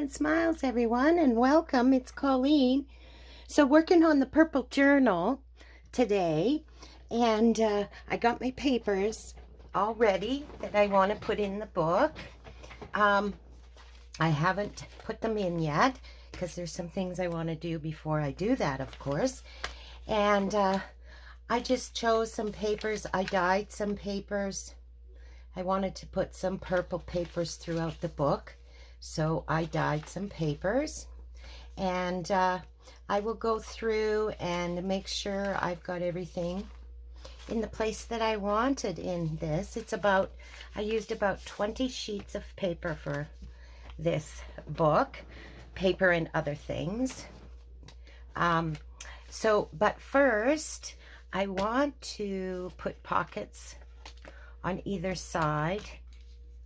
and smiles, everyone, and welcome. It's Colleen. So, working on the purple journal today, and I got my papers all ready that I want to put in the book. I haven't put them in yet because there's some things I want to do before I do that, of course. And I just chose some papers. I dyed some papers. I wanted to put some purple papers throughout the book, so I dyed some papers, and I will go through and make sure I've got everything in the place that I wanted in this. I used about 20 sheets of paper for this book, paper and other things. But first, I want to put pockets on either side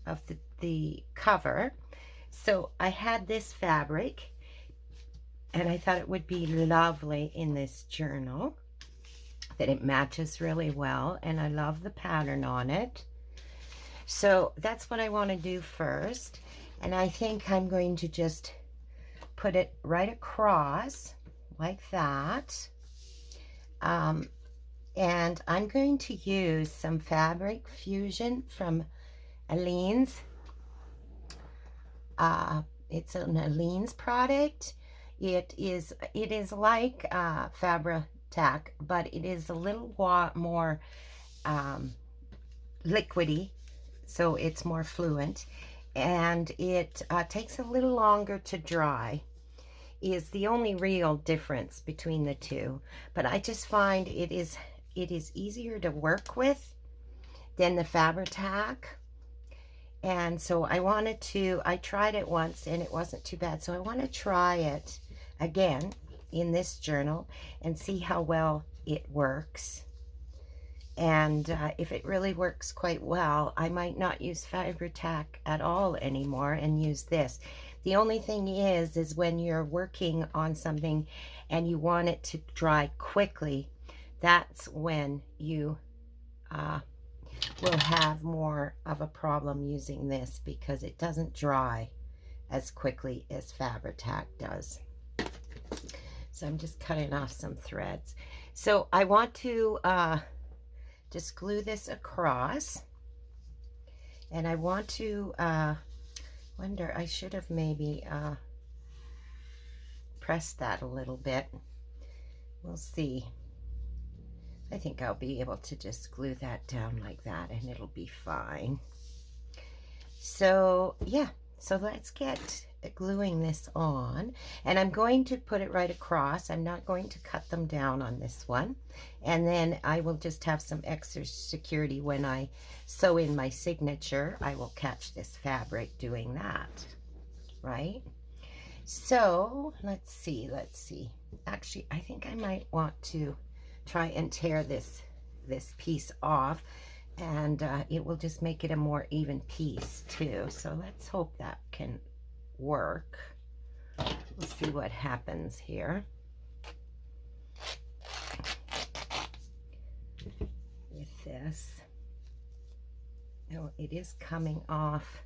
of the cover. So I had this fabric and I thought it would be lovely in this journal, that it matches really well, and I love the pattern on it. So that's what I want to do first, and I think I'm going to just put it right across like that. And I'm going to use some Fabric Fusion from Aleene's. It's an Aleene's product. It is like Fabri-Tac, but it is a little more liquidy, so it's more fluent, and it takes a little longer to dry. Is the only real difference between the two, but I just find it is easier to work with than the Fabri-Tac. And so I tried it once and it wasn't too bad, so I want to try it again in this journal and see how well it works. And if it really works quite well, I might not use Fabri-Tac at all anymore and use this. The only thing is when you're working on something and you want it to dry quickly, that's when you will have more of a problem using this, because it doesn't dry as quickly as Fabri-Tac does. So I'm just cutting off some threads. So I want to just glue this across, and I want to I should have maybe pressed that a little bit. We'll see. I think I'll be able to just glue that down like that and it'll be fine. So yeah, so let's get gluing this on, and I'm going to put it right across. I'm not going to cut them down on this one, and then I will just have some extra security when I sew in my signature. I will catch this fabric doing that, right? So let's see. Actually, I think I might want to try and tear this piece off, and it will just make it a more even piece too. So let's hope that can work. We'll see what happens here with this. No, it is coming off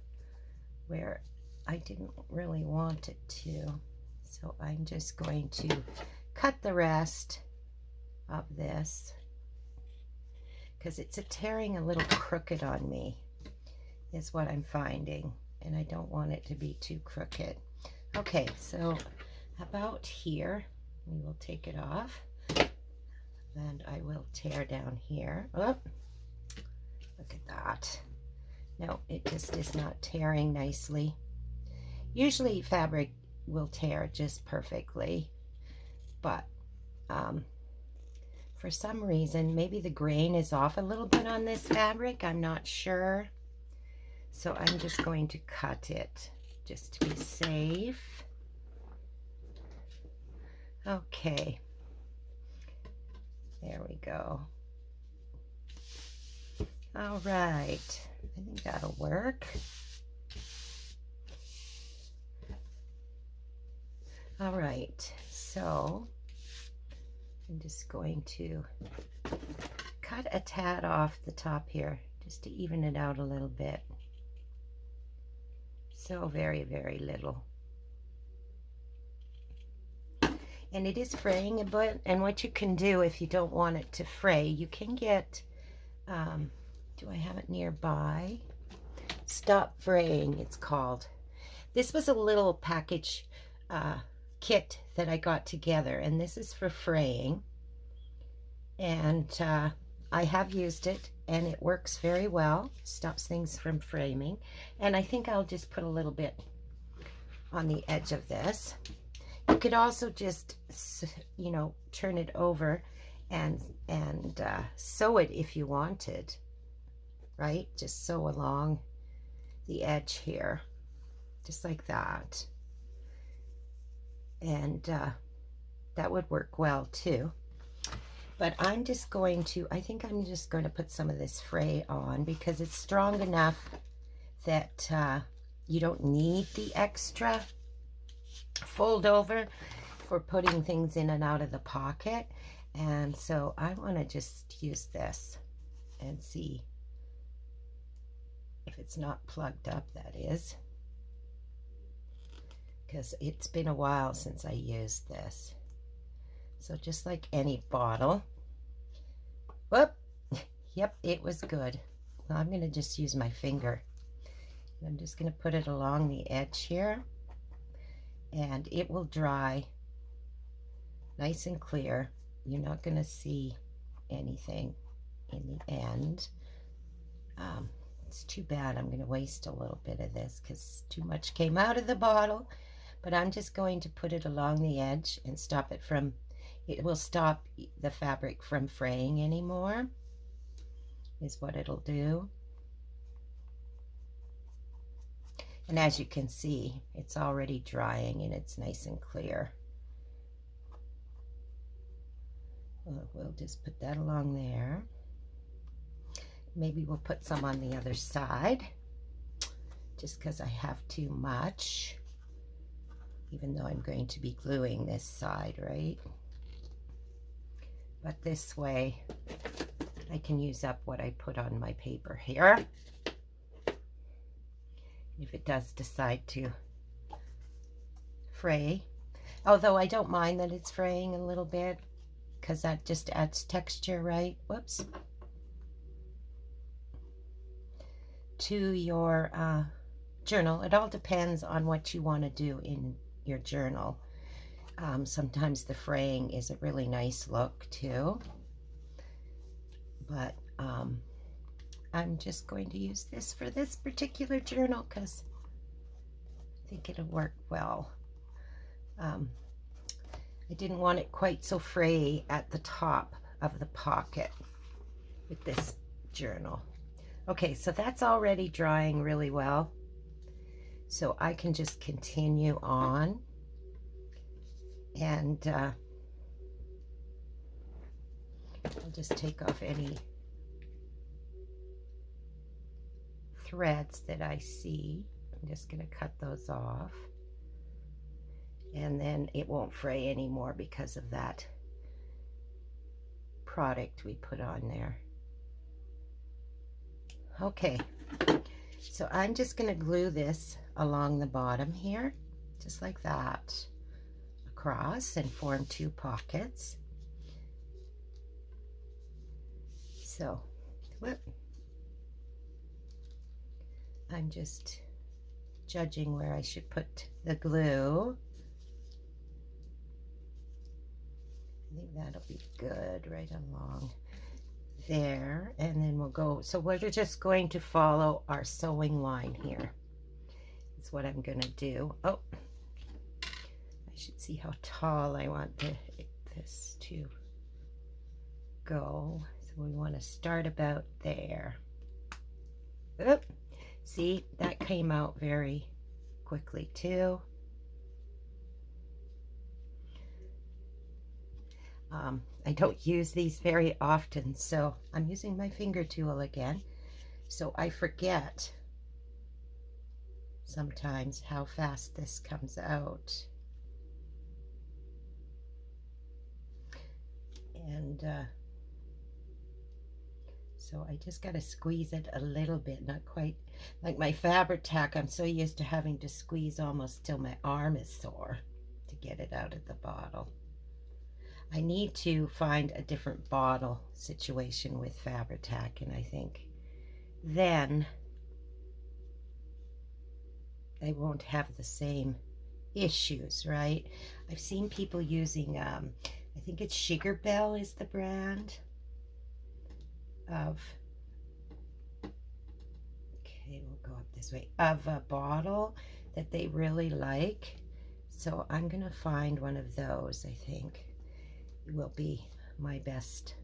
where I didn't really want it to, so I'm just going to cut the rest of this, because it's tearing a little crooked on me, is what I'm finding, and I don't want it to be too crooked. Okay, so about here, we will take it off, and I will tear down here. Oh, look at that. No, it just is not tearing nicely. Usually fabric will tear just perfectly, but for some reason, maybe the grain is off a little bit on this fabric. I'm not sure. So I'm just going to cut it just to be safe. Okay. There we go. All right. I think that'll work. All right. So I'm just going to cut a tad off the top here just to even it out a little bit. So very, very little. And it is fraying a bit. And what you can do if you don't want it to fray, you can get, do I have it nearby? Stop Fraying, it's called. This was a little package kit that I got together, and this is for fraying. And I have used it, and it works very well. Stops things from framing. And I think I'll just put a little bit on the edge of this. You could also just, you know, turn it over and sew it if you wanted, right? Just sew along the edge here, just like that. And that would work well too. But I'm just going to, I think I'm just going to put some of this fray on because it's strong enough that you don't need the extra fold over for putting things in and out of the pocket. And so I want to just use this and see if it's not plugged up, that is, because it's been a while since I used this. So just like any bottle, whoop, yep, it was good. Now I'm going to just use my finger. I'm just going to put it along the edge here, and it will dry nice and clear. You're not going to see anything in the end. It's too bad I'm going to waste a little bit of this because too much came out of the bottle, but I'm just going to put it along the edge and stop it from, it will stop the fabric from fraying anymore, is what it'll do. And as you can see, it's already drying and it's nice and clear. We'll just put that along there. Maybe we'll put some on the other side, just because I have too much, even though I'm going to be gluing this side, right? But this way, I can use up what I put on my paper here. If it does decide to fray, although I don't mind that it's fraying a little bit, because that just adds texture, right? Whoops. To your journal. It all depends on what you want to do in your journal. Sometimes the fraying is a really nice look too, but I'm just going to use this for this particular journal because I think it'll work well. I didn't want it quite so frayy at the top of the pocket with this journal. Okay, so that's already drying really well. So I can just continue on, and I'll just take off any threads that I see. I'm just going to cut those off, and then it won't fray anymore because of that product we put on there. Okay, so I'm just going to glue this along the bottom here, just like that, across, and form two pockets. So, whoop. I'm just judging where I should put the glue. I think that'll be good right along there, and then we'll go, so we're just going to follow our sewing line here. That's what I'm going to do. Oh, I should see how tall I want this to go. So we want to start about there. Oop. See, that came out very quickly too. I don't use these very often, so I'm using my finger tool again. So I forget sometimes how fast this comes out. And so I just got to squeeze it a little bit, not quite like my fabric tack. I'm so used to having to squeeze almost till my arm is sore to get it out of the bottle. I need to find a different bottle situation with Fabri-Tac, and I think then they won't have the same issues, right? I've seen people using, I think it's Sugar Bell is the brand of, okay, we'll go up this way, of a bottle that they really like. So I'm going to find one of those. I think it will be my best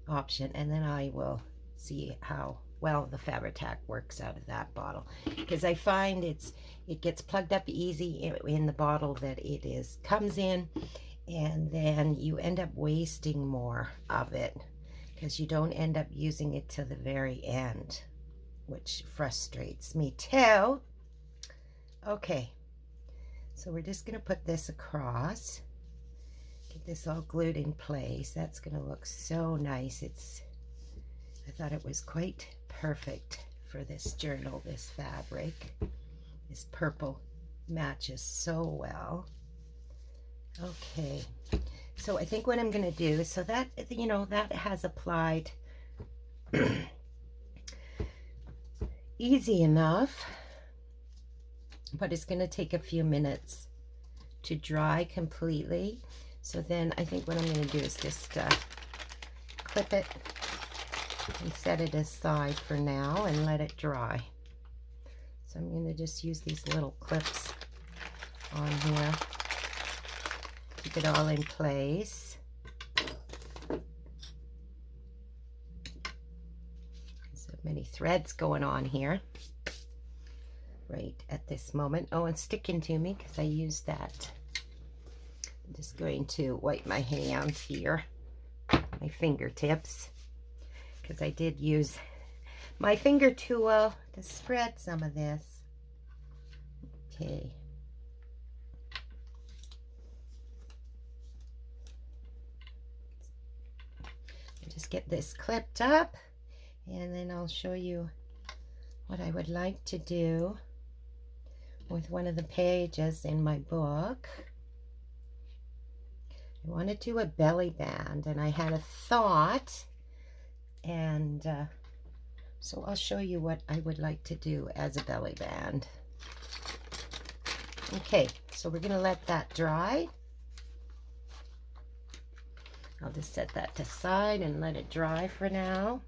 option, and then I will see how well the Fabri-Tac works out of that bottle, because I find it gets plugged up easy in the bottle that it is comes in, and then you end up wasting more of it because you don't end up using it to the very end, which frustrates me too. Okay, so we're just going to put this across, get this all glued in place. That's going to look so nice. I thought it was quite perfect for this journal, this fabric. This purple matches so well. Okay, so I think what I'm going to do, so that, you know, that has applied easy enough, but it's going to take a few minutes to dry completely. So then I think what I'm going to do is just clip it and set it aside for now and let it dry. So I'm going to just use these little clips on here, keep it all in place. So many threads going on here right at this moment. Oh, and sticking to me because I used that. I'm just going to wipe my hands here, my fingertips, because I did use my finger tool to spread some of this. Okay. Just get this clipped up, and then I'll show you what I would like to do with one of the pages in my book. I want to do a belly band, and I had a thought, and so I'll show you what I would like to do as a belly band. Okay, so we're going to let that dry. I'll just set that aside and let it dry for now.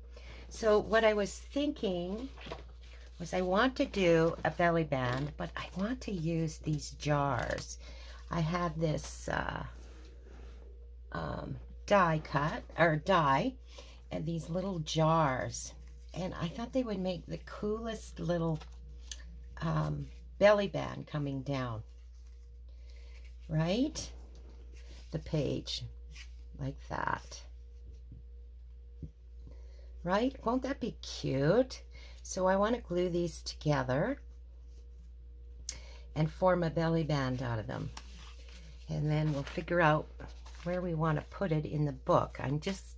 So what I was thinking was I want to do a belly band, but I want to use these jars. I have this die cut, or die, and these little jars, and I thought they would make the coolest little belly band coming down, right? The page, like that, right? Won't that be cute? So I want to glue these together and form a belly band out of them, and then we'll figure out where we want to put it in the book. I just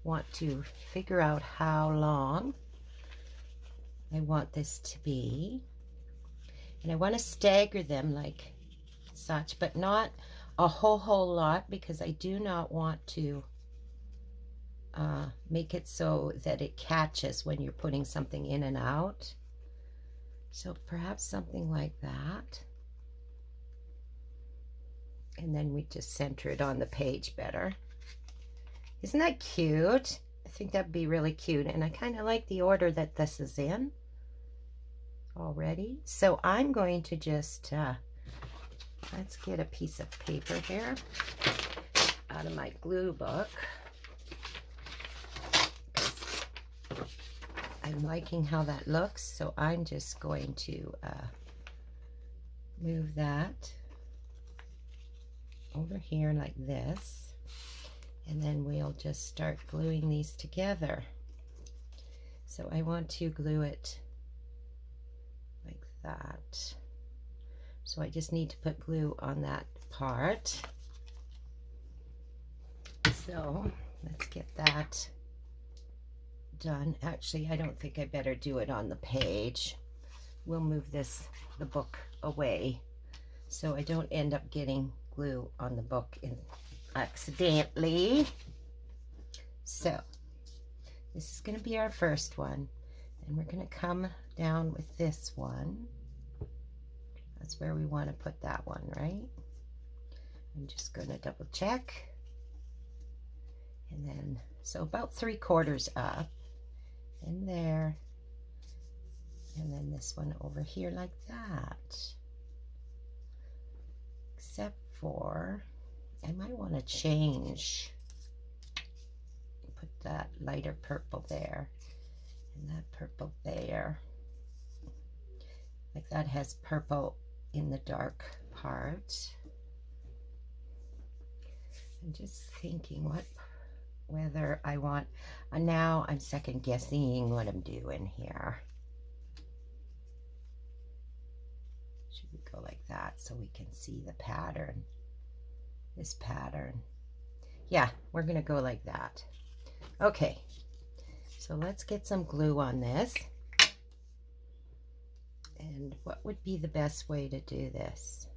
want to figure out how long I want this to be, and I want to stagger them like such, but not a whole lot, because I do not want to make it so that it catches when you're putting something in and out. So perhaps something like that, and then we just center it on the page better. Isn't that cute? I think that'd be really cute, and I kind of like the order that this is in already. So I'm going to just let's get a piece of paper here out of my glue book. I'm liking how that looks, so I'm just going to move that over here like this, and then we'll just start gluing these together. So I want to glue it like that. So I just need to put glue on that part. So let's get that done. Actually, I don't think I better do it on the page. We'll move the book away, so I don't end up getting glue on the book accidentally. So this is going to be our first one, and we're going to come down with this one. That's where we want to put that one, right? I'm just going to double check. And then, so about 3/4 up, and there, and then this one over here like that. Except for, I might want to change, put that lighter purple there, and that purple there. Like that has purple in the dark part. I'm just thinking whether I want, now I'm second guessing what I'm doing here. Should we go like that so we can see the pattern? This pattern. Yeah, we're gonna go like that. Okay, so let's get some glue on this. And what would be the best way to do this?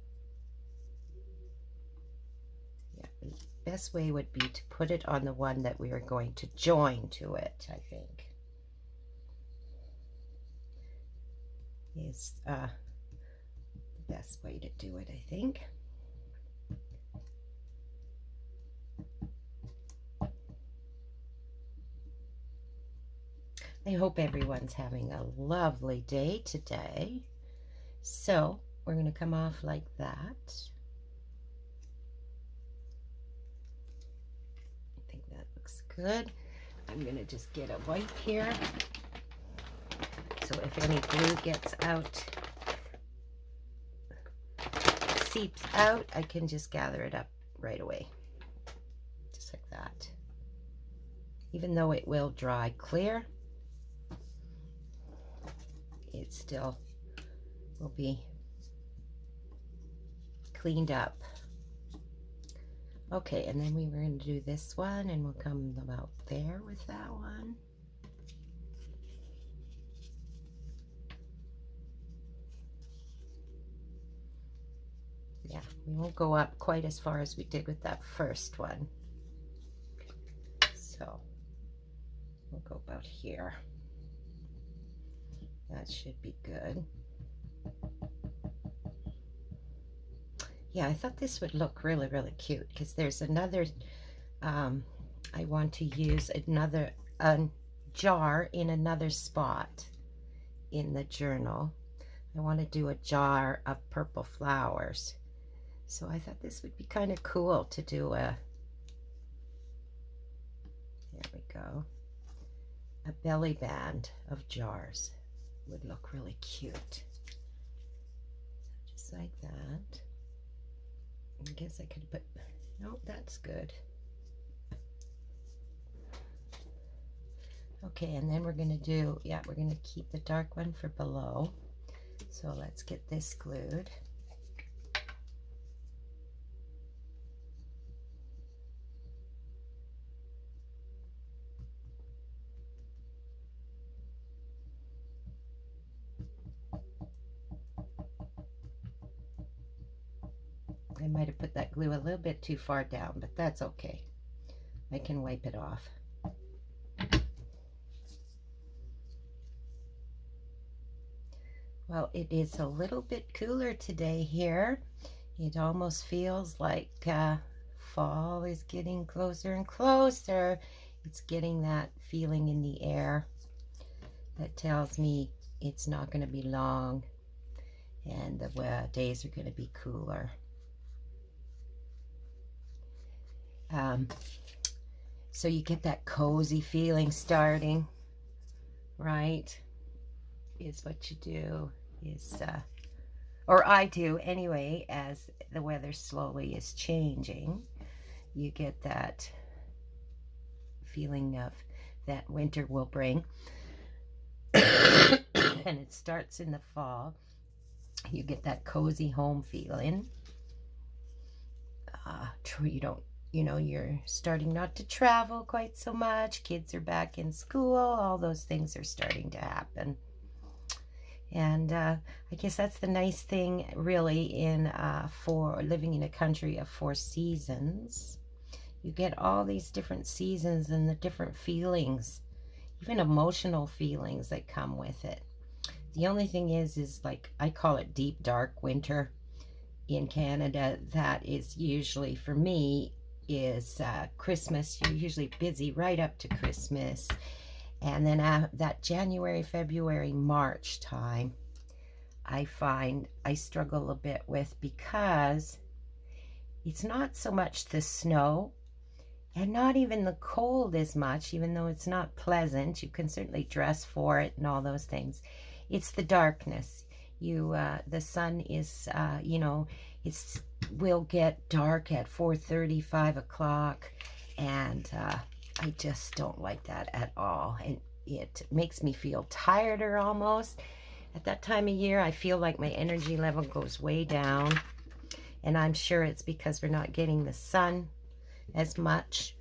Yeah, the best way would be to put it on the one that we are going to join to it, I think. Is the best way to do it, I think. I hope everyone's having a lovely day today. So we're going to come off like that. I think that looks good. I'm going to just get a wipe here. So if any glue gets out, seeps out, I can just gather it up right away. Just like that. Even though it will dry clear, it still will be cleaned up. Okay, and then we were going to do this one, and we'll come about there with that one. Yeah, we won't go up quite as far as we did with that first one. So we'll go about here. That should be good. Yeah, I thought this would look really, really cute because there's another, I want to use another jar in another spot in the journal. I want to do a jar of purple flowers. So I thought this would be kind of cool to do a, there we go, a belly band of jars. Would look really cute. Just like that. I guess I could put, no, that's good. Okay, and then we're going to do, yeah, we're going to keep the dark one for below. So let's get this glued. I might have put that glue a little bit too far down, but that's okay. I can wipe it off. Well, it is a little bit cooler today here. It almost feels like fall is getting closer and closer. It's getting that feeling in the air that tells me it's not going to be long and the days are going to be cooler. So you get that cozy feeling starting, right? Is what you do, is, or I do anyway, as the weather slowly is changing. You get that feeling of that winter will bring. And it starts in the fall. You get that cozy home feeling. You don't, you know, you're starting not to travel quite so much. Kids are back in school. All those things are starting to happen. And I guess that's the nice thing, really, in for living in a country of 4 seasons. You get all these different seasons and the different feelings, even emotional feelings that come with it. The only thing is like, I call it deep dark winter in Canada. That is usually, for me, is Christmas. You're usually busy right up to Christmas. And then that January, February, March time, I find I struggle a bit with, because it's not so much the snow and not even the cold as much, even though it's not pleasant. You can certainly dress for it and all those things. It's the darkness. The sun is, will get dark at 4:30, 5 o'clock, and I just don't like that at all. And it makes me feel tireder almost. At that time of year, I feel like my energy level goes way down. And I'm sure it's because we're not getting the sun as much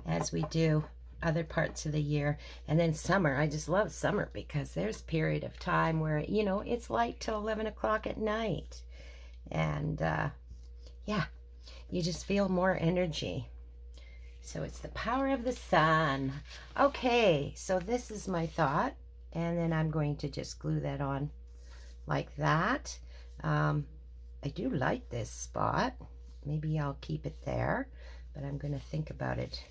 as we do other parts of the year. And then summer, I just love summer, because there's a period of time where, it's light till 11 o'clock at night. And yeah, you just feel more energy. So it's the power of the sun. Okay, so this is my thought. And then I'm going to just glue that on like that. I do like this spot. Maybe I'll keep it there, but I'm going to think about it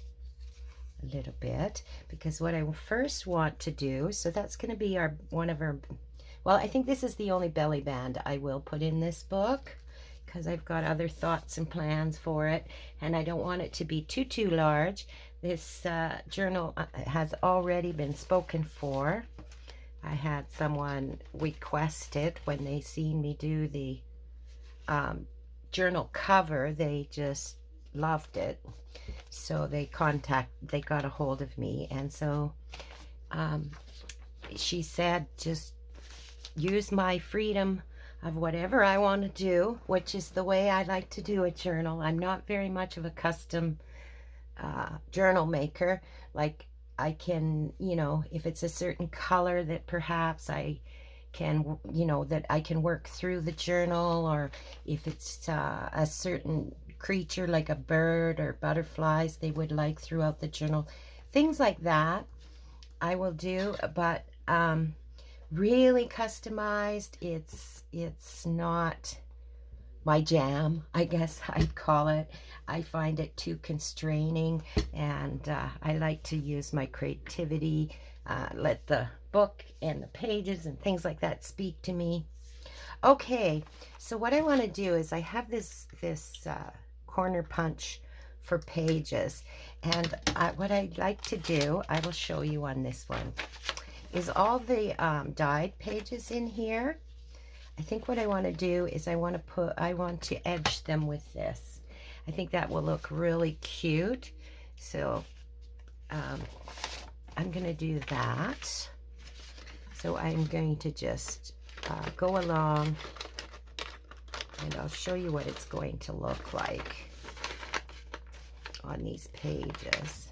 a little bit, because what I first want to do, so that's going to be one of our, well, I think this is the only belly band I will put in this book, because I've got other thoughts and plans for it, and I don't want it to be too large. This journal has already been spoken for. I had someone request it when they seen me do the journal cover. They just loved it, so they got a hold of me, and so she said, just use my freedom of whatever I want to do, which is the way I like to do a journal. I'm not very much of a custom journal maker. Like, I can, if it's a certain color that perhaps I can, that I can work through the journal, or if it's a certain creature like a bird or butterflies they would like throughout the journal, things like that I will do. But really customized, it's not my jam, I guess I'd call it. I find it too constraining, and I like to use my creativity, let the book and the pages and things like that speak to me. Okay, so what I want to do is, I have this corner punch for pages, and what I'd like to do, I will show you on this one, is all the dyed pages in here. I think what I want to do is I want to edge them with this. I think that will look really cute. So I'm going to do that. So I'm going to just go along, and I'll show you what it's going to look like on these pages.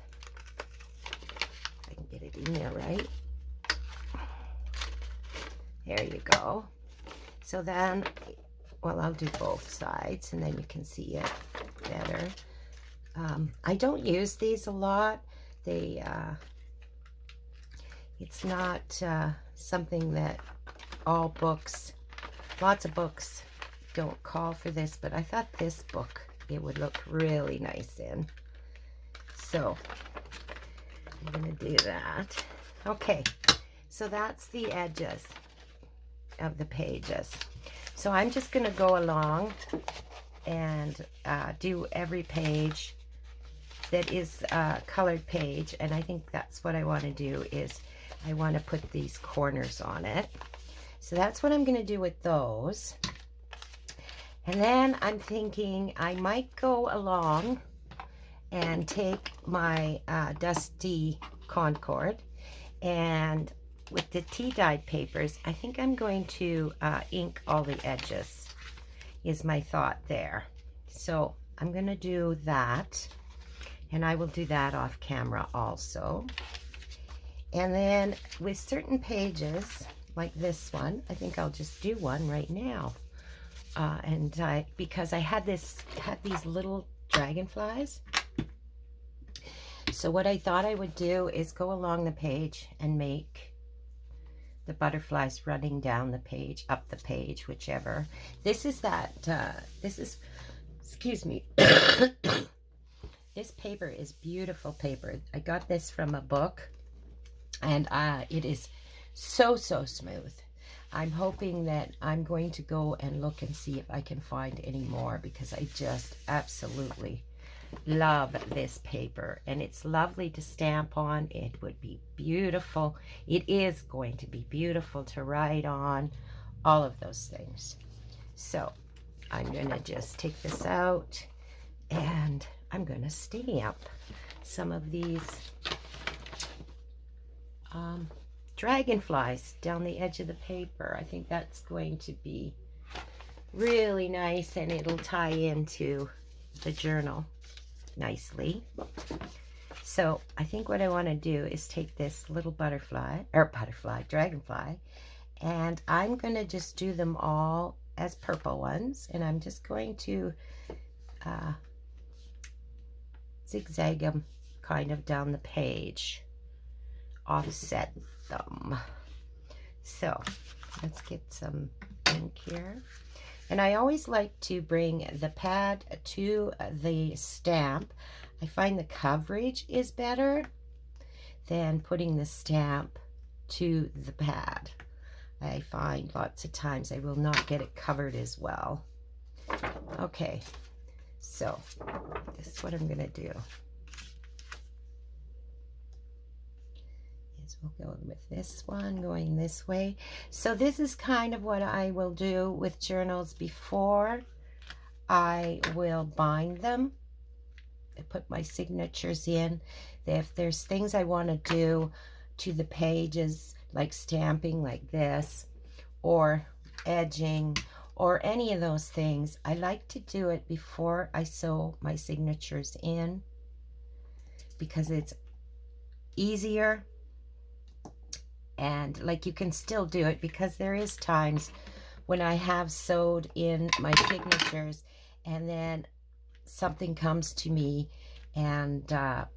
I can get it in there, right? There you go. So then, well, I'll do both sides, and then you can see it better. I don't use these a lot. It's not something that lots of books don't call for this, but I thought this book, it would look really nice in. So I'm going to do that. Okay, so that's the edges of the pages. So I'm just going to go along and do every page that is a colored page, and I think that's what I want to do, is I want to put these corners on it. So that's what I'm going to do with those. And then I'm thinking I might go along and take my dusty Concord, and with the tea dyed papers, I think I'm going to ink all the edges, is my thought there. So I'm going to do that, and I will do that off camera also. And then with certain pages, like this one, I think I'll just do one right now. Because I had these little dragonflies, So what I thought I would do is go along the page and make the butterflies running down the page, up the page, whichever. This is excuse me. This paper is beautiful paper. I got this from a book, and it is so smooth. I'm hoping that I'm going to go and look and see if I can find any more, because I just absolutely love this paper, and it's lovely to stamp on. It would be beautiful. It is going to be beautiful to write on, all of those things. So I'm going to just take this out, and I'm going to stamp some of these dragonflies down the edge of the paper. I think that's going to be really nice, and it'll tie into the journal nicely. So I think what I want to do is take this little dragonfly, and I'm going to just do them all as purple ones, and I'm just going to zigzag them kind of down the page, offset them. So let's get some ink here. And I always like to bring the pad to the stamp. I find the coverage is better than putting the stamp to the pad. I find lots of times I will not get it covered as well. Okay, so this is what I'm going to do. We'll go with this one going this way. So this is kind of what I will do with journals before I will bind them. I put my signatures in. If there's things I want to do to the pages, like stamping like this, or edging, or any of those things, I like to do it before I sew my signatures in, because it's easier. And like, you can still do it, because there is times when I have sewed in my signatures and then something comes to me, and I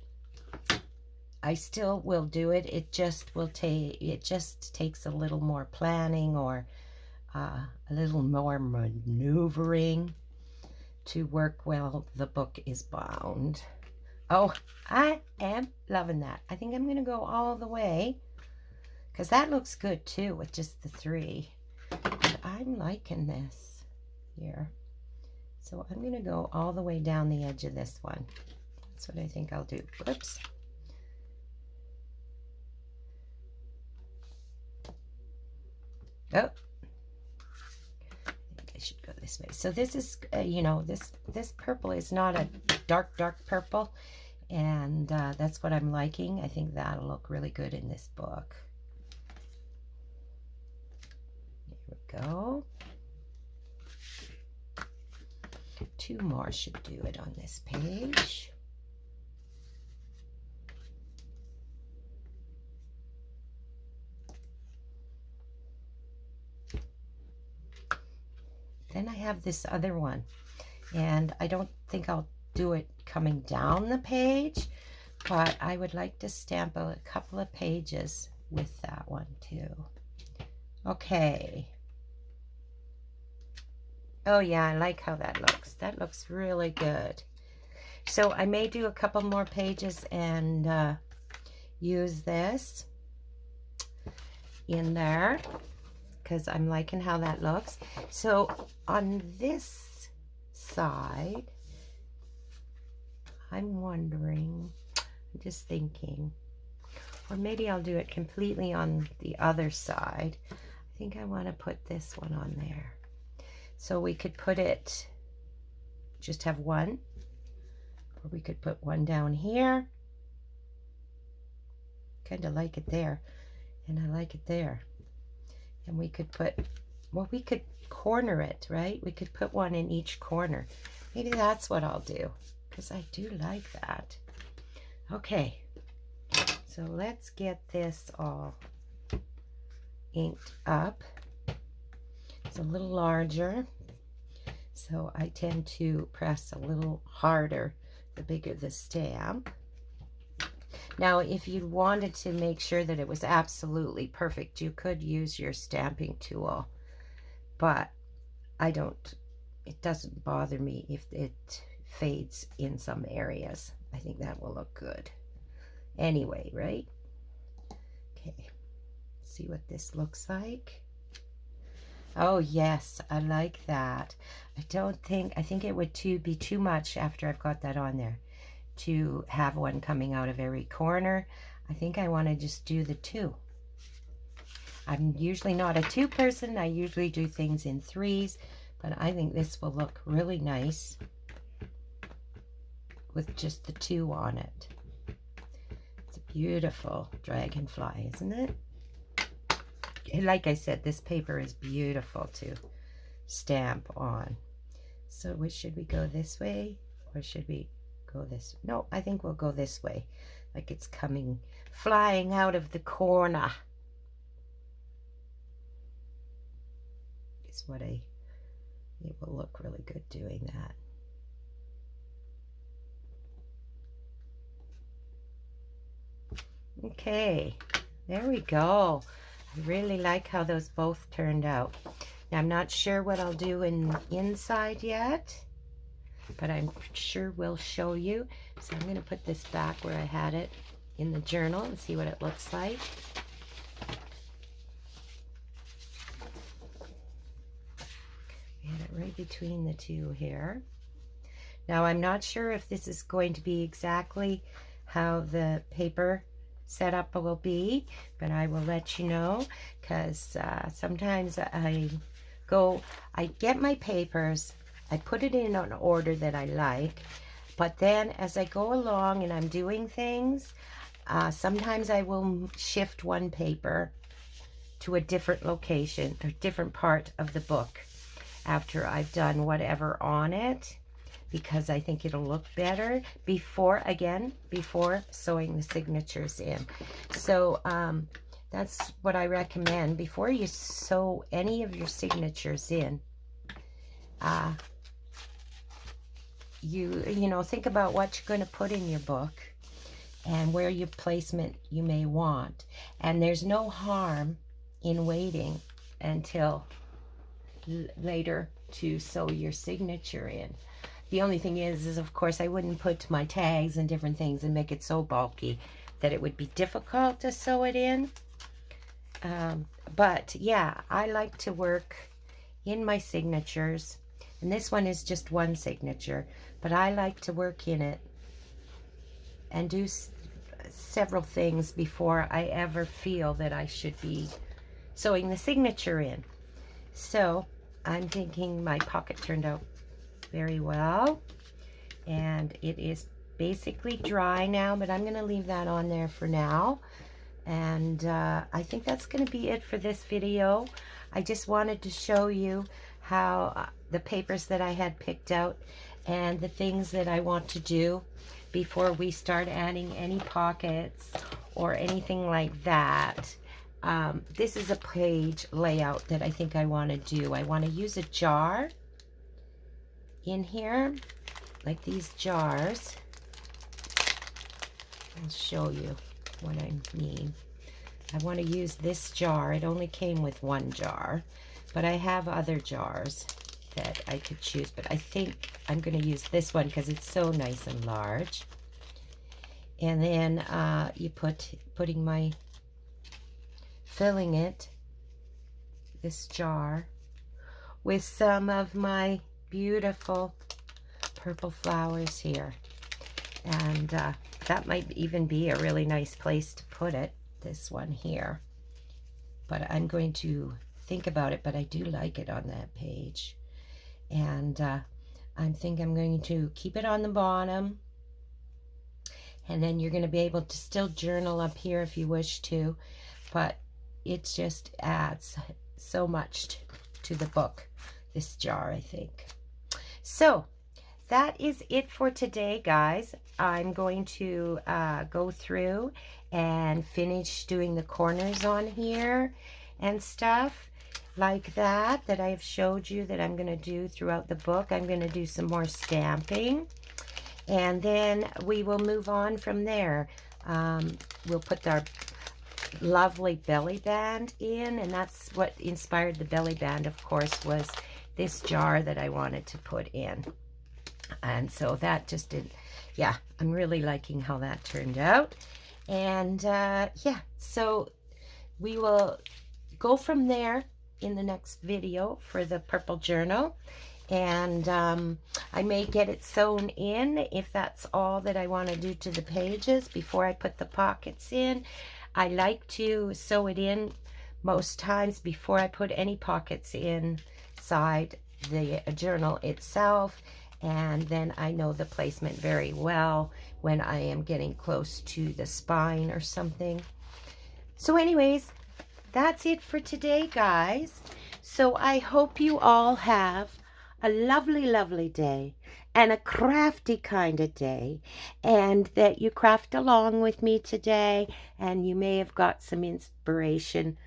still will do it. It just takes a little more planning, or a little more maneuvering to work while the book is bound. Oh, I am loving that. I think I'm going to go all the way, because that looks good too with just the 3. But I'm liking this here. So I'm going to go all the way down the edge of this one. That's what I think I'll do. Whoops. Oh. I think I should go this way. So this is, you know, this purple is not a dark purple. And that's what I'm liking. I think that'll look really good in this book. Go. 2 more should do it on this page. Then I have this other one, and I don't think I'll do it coming down the page, but I would like to stamp a couple of pages with that one too. Okay. Oh yeah, I like how that looks. That looks really good. So I may do a couple more pages and use this in there, because I'm liking how that looks. So on this side, I'm wondering, I'm just thinking, or maybe I'll do it completely on the other side. I think I want to put this one on there. So we could put it, just have one, or we could put one down here. Kind of like it there, and I like it there. And we could put, well, we could corner it, right? We could put one in each corner. Maybe that's what I'll do, because I do like that. Okay, so let's get this all inked up. It's a little larger, so I tend to press a little harder the bigger the stamp. Now, if you wanted to make sure that it was absolutely perfect, you could use your stamping tool, but I don't, it doesn't bother me if it fades in some areas. I think that will look good anyway, right? Okay, see what this looks like. Oh yes, I like that. I think it would be too much after I've got that on there to have one coming out of every corner. I think I want to just do the 2. I'm usually not a 2 person. I usually do things in 3s, but I think this will look really nice with just the 2 on it. It's a beautiful dragonfly, isn't it? Like I said, this paper is beautiful to stamp on. So which should we go, this way or should we go this? No, I think we'll go this way, like it's coming flying out of the corner. Is what it will look really good doing that. Okay, there we go. I really like how those both turned out. Now, I'm not sure what I'll do inside yet, but I'm sure we'll show you. So I'm going to put this back where I had it in the journal and see what it looks like. We had it right between the 2 here. Now, I'm not sure if this is going to be exactly how the paper setup will be, but I will let you know, because sometimes I get my papers, I put it in an order that I like, but then as I go along and I'm doing things, sometimes I will shift one paper to a different location or different part of the book after I've done whatever on it, because I think it'll look better before sewing the signatures in. So that's what I recommend. Before you sew any of your signatures in, you know, think about what you're going to put in your book and where your placement you may want. And there's no harm in waiting until later to sew your signature in. The only thing is of course I wouldn't put my tags and different things and make it so bulky that it would be difficult to sew it in. But yeah, I like to work in my signatures, and this one is just one signature, but I like to work in it and do several things before I ever feel that I should be sewing the signature in. So I'm thinking my pocket turned out very well, and it is basically dry now, but I'm going to leave that on there for now. And I think that's going to be it for this video. I just wanted to show you how the papers that I had picked out and the things that I want to do before we start adding any pockets or anything like that. This is a page layout that I think I want to do. I want to use a jar in here, like these jars. I'll show you what I mean. I want to use this jar. It only came with one jar, but I have other jars that I could choose, but I think I'm going to use this one because it's so nice and large. And then filling it, this jar, with some of my beautiful purple flowers here. And that might even be a really nice place to put it, this one here. But I'm going to think about it, but I do like it on that page. And I think I'm going to keep it on the bottom. And then you're going to be able to still journal up here if you wish to. But it just adds so much to the book, this jar, I think. So that is it for today, guys. I'm going to go through and finish doing the corners on here and stuff like that I've showed you that I'm going to do throughout the book. I'm going to do some more stamping, and then we will move on from there. We'll put our lovely belly band in, and that's what inspired the belly band, of course, was this jar that I wanted to put in. And so that just did, yeah, I'm really liking how that turned out. And yeah, so we will go from there in the next video for the purple journal. And I may get it sewn in if that's all that I want to do to the pages before I put the pockets in. I like to sew it in most times before I put any pockets inside the journal itself, and then I know the placement very well when I am getting close to the spine or something. So anyways, that's it for today, guys. So I hope you all have a lovely, lovely day and a crafty kind of day, and that you craft along with me today, and you may have got some inspiration.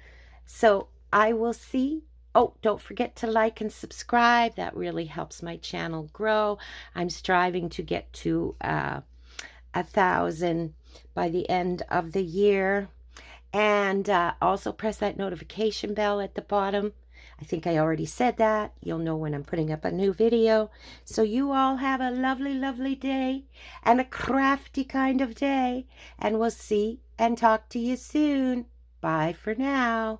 So I will see. Oh, don't forget to like and subscribe. That really helps my channel grow. I'm striving to get to 1,000 by the end of the year. And also press that notification bell at the bottom. I think I already said that. You'll know when I'm putting up a new video. So you all have a lovely, lovely day and a crafty kind of day. And we'll see and talk to you soon. Bye for now.